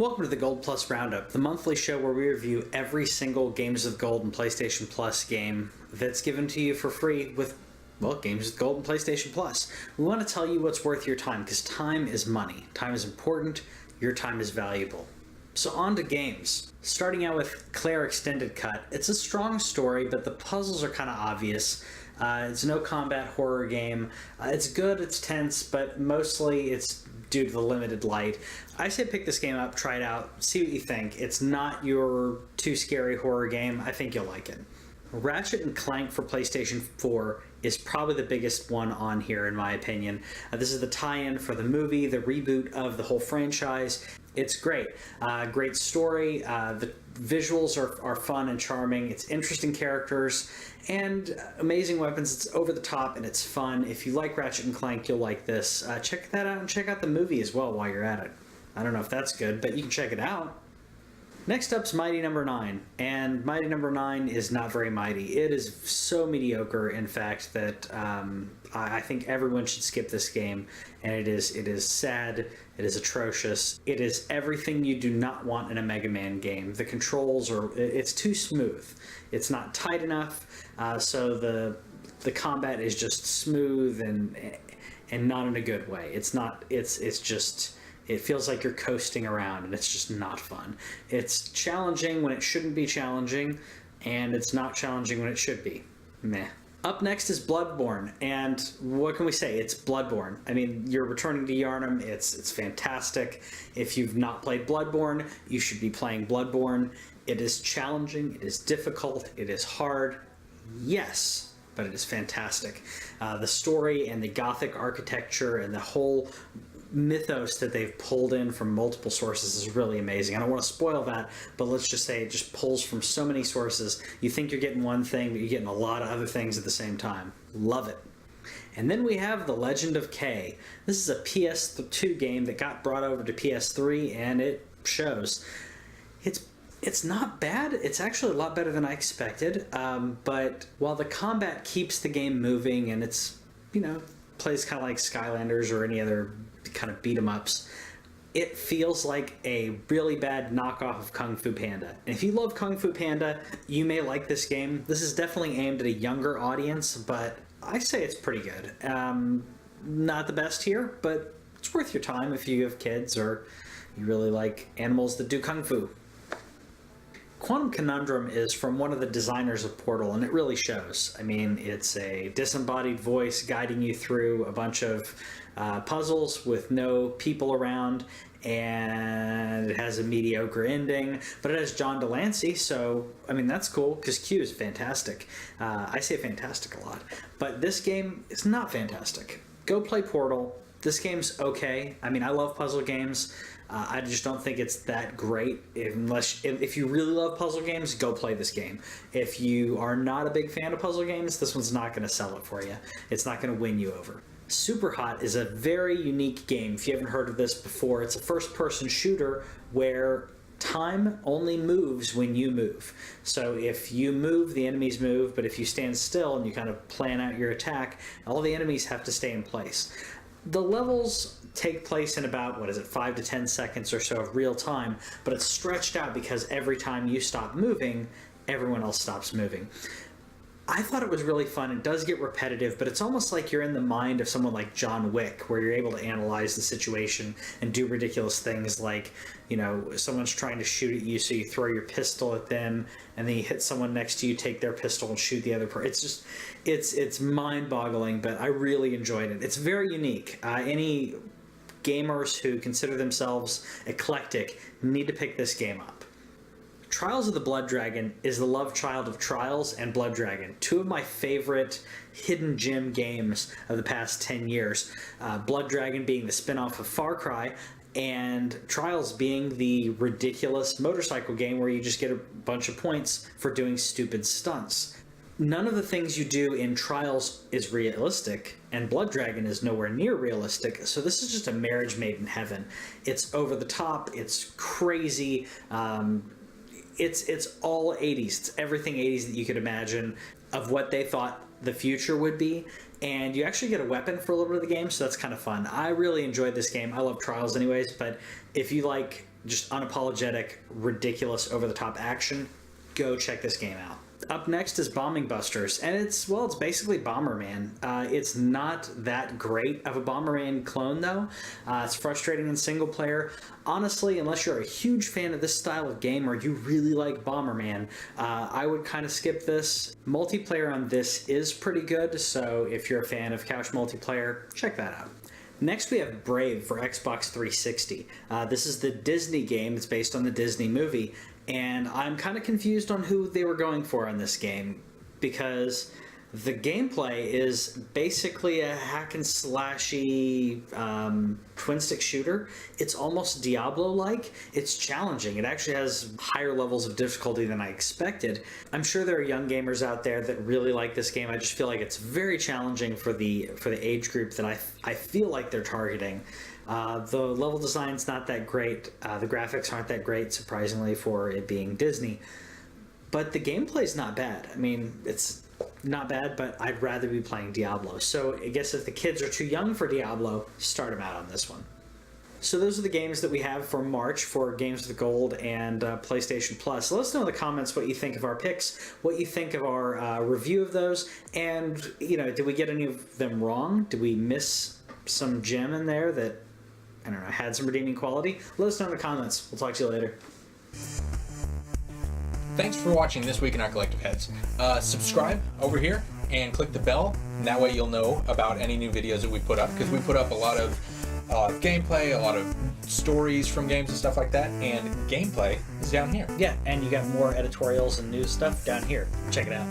Welcome to the Gold Plus Roundup, the monthly show where we review every single Games with Gold and PlayStation Plus game that's given to you for free with, well, Games with Gold and PlayStation Plus. We want to tell you what's worth your time, because time is money. Time is important. Your time is valuable. So on to games. Starting out with Clare Extended Cut. It's a strong story, but the puzzles are kind of obvious. It's no combat horror game. It's good, it's tense, but mostly it's due to the limited light. I say pick this game up, try it out, see what you think. It's not your too scary horror game. I think you'll like it. Ratchet Clank for PlayStation 4 is probably the biggest one on here in my opinion. This is the tie-in for the movie, the reboot of the whole franchise. It's great. Great story. The visuals are fun and charming. It's interesting characters and amazing weapons. It's over the top and it's fun. If you like Ratchet & Clank, you'll like this. Check that out and check out the movie as well while you're at it. I don't know if that's good, but you can check it out. Next up's Mighty No. 9, and Mighty No. 9 is not very mighty. It is so mediocre, in fact, that I think everyone should skip this game, and it is sad, it is atrocious, it is everything you do not want in a Mega Man game. The controls it's too smooth. It's not tight enough, so the combat is just smooth and not in a good way. It's just... It feels like you're coasting around, and it's just not fun. It's challenging when it shouldn't be challenging, and it's not challenging when it should be. Meh. Up next is Bloodborne, and what can we say? It's Bloodborne. I mean, you're returning to Yharnam. It's fantastic. If you've not played Bloodborne, you should be playing Bloodborne. It is challenging. It is difficult. It is hard. Yes, but it is fantastic. The story and the Gothic architecture and the whole mythos that they've pulled in from multiple sources is really amazing. I don't want to spoil that, but let's just say it just pulls from so many sources. You think you're getting one thing, but you're getting a lot of other things at the same time. Love it. And then we have The Legend of Kain. This is a PS2 game that got brought over to PS3, and it shows. It's not bad. It's actually a lot better than I expected. But while the combat keeps the game moving, and it's, plays kind of like Skylanders or any other kind of beat 'em ups, it feels like a really bad knockoff of Kung Fu Panda. And if you love Kung Fu Panda, you may like this game. This is definitely aimed at a younger audience, but I say it's pretty good. Not the best here, but it's worth your time if you have kids or you really like animals that do Kung Fu. Conundrum is from one of the designers of Portal, and it really shows. I mean, it's a disembodied voice guiding you through a bunch of puzzles with no people around, and it has a mediocre ending, but it has John Delancey, so, I mean, that's cool, because Q is fantastic. I say fantastic a lot, but this game is not fantastic. Go play Portal. This game's okay. I mean, I love puzzle games. I just don't think it's that great. If you really love puzzle games, go play this game. If you are not a big fan of puzzle games, this one's not going to sell it for you. It's not going to win you over. Superhot is a very unique game. If you haven't heard of this before, it's a first-person shooter where time only moves when you move. So if you move, the enemies move, but if you stand still and you kind of plan out your attack, all the enemies have to stay in place. The levels take place in about, 5 to 10 seconds or so of real time, but it's stretched out because every time you stop moving, everyone else stops moving. I thought it was really fun. It does get repetitive, but it's almost like you're in the mind of someone like John Wick, where you're able to analyze the situation and do ridiculous things like, someone's trying to shoot at you, so you throw your pistol at them, and then you hit someone next to you, take their pistol, and shoot the other person. It's mind-boggling, but I really enjoyed it. It's very unique. Any gamers who consider themselves eclectic need to pick this game up. Trials of the Blood Dragon is the love child of Trials and Blood Dragon, two of my favorite hidden gem games of the past 10 years. Blood Dragon being the spin-off of Far Cry, and Trials being the ridiculous motorcycle game where you just get a bunch of points for doing stupid stunts. None of the things you do in Trials is realistic, and Blood Dragon is nowhere near realistic, so this is just a marriage made in heaven. It's over the top, it's crazy, it's all 80s. It's everything 80s that you could imagine of what they thought the future would be, and you actually get a weapon for a little bit of the game, so that's kind of fun. I really enjoyed this game. I love Trials anyways, but if you like just unapologetic, ridiculous, over-the-top action. Go check this game out. Up next is Bombing Busters, and it's basically Bomberman. It's not that great of a Bomberman clone, though. It's frustrating in single player. Honestly, unless you're a huge fan of this style of game or you really like Bomberman, I would kind of skip this. Multiplayer on this is pretty good, so if you're a fan of couch multiplayer, check that out. Next, we have Brave for Xbox 360. This is the Disney game. It's based on the Disney movie. And I'm kind of confused on who they were going for on this game, because the gameplay is basically a hack and slashy twin stick shooter. It's almost Diablo-like. It's challenging. It actually has higher levels of difficulty than I expected. I'm sure there are young gamers out there that really like this game. I just feel like it's very challenging for the age group that I feel like they're targeting. The level design's not that great. The graphics aren't that great, surprisingly, for it being Disney. But the gameplay's not bad. I mean, it's not bad, but I'd rather be playing Diablo. So I guess if the kids are too young for Diablo, start them out on this one. So those are the games that we have for March for Games with Gold and PlayStation Plus. Let us know in the comments what you think of our picks, what you think of our review of those, and, did we get any of them wrong? Did we miss some gem in there that, I don't know, had some redeeming quality? Let us know in the comments. We'll talk to you later. Thanks for watching This Week in Our Collective Heads. Subscribe over here and click the bell, and that way you'll know about any new videos that we put up, because we put up a lot of gameplay, a lot of stories from games and stuff like that, and gameplay is down here. Yeah, and you got more editorials and news stuff down here. Check it out.